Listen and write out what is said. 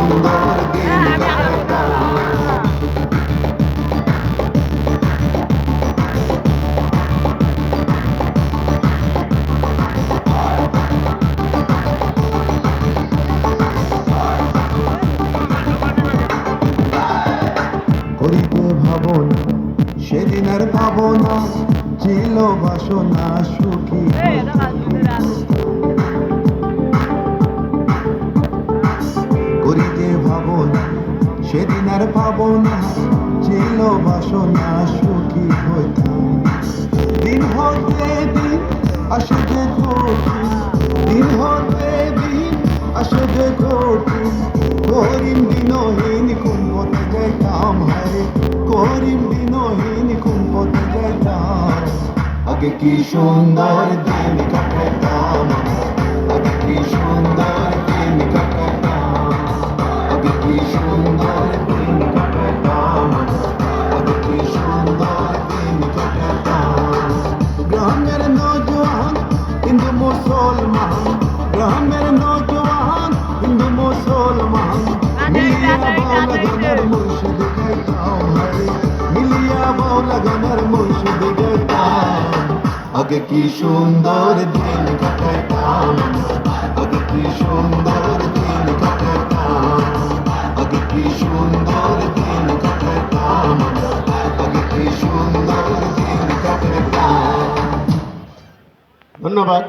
সুন্দর দিন কাটাতাম। করিতে ভাবনা সেদিন আর ভাবনা ছিল বাসনা সুখী করিতে ভাবনা সেদিন আর ভাবনা ছিল বাসনা সুখী হইতাম। দিন হতে দিন আসে যে কঠিন, দিন হতে দিন আসে যে কঠিন, করিম দিনহীন কোন পথে যাইতাম হায়, করিম দিনহীন কোন পথে যাইতাম। আগে কি সুন্দর দিন কাটাইতাম, আগে কি সুন্দর দিন কাটাইতাম, আগে কি সুন্দর দিন কাটাইতাম, আগে কি সুন্দর দিন কাটাইতাম। গ্রামের নৌজওয়ান হিন্দু মুসলমান, গ্রামের নৌজওয়ান হিন্দু মুসলমান, মিলিয়া বাউলা গানের মুর্শিদ গাইতাম হায়, মিলিয়া বাউলা গানের মুর্শিদ গাইতাম। আগে কি সুন্দর দিন কাটাইতাম, আগে কি সুন্দর দিন কাটাইতাম, আগে কি সুন্দর দিন কাটাইতাম, আগে কি সুন্দর দিন কাটাইতাম। ধন্যবাদ।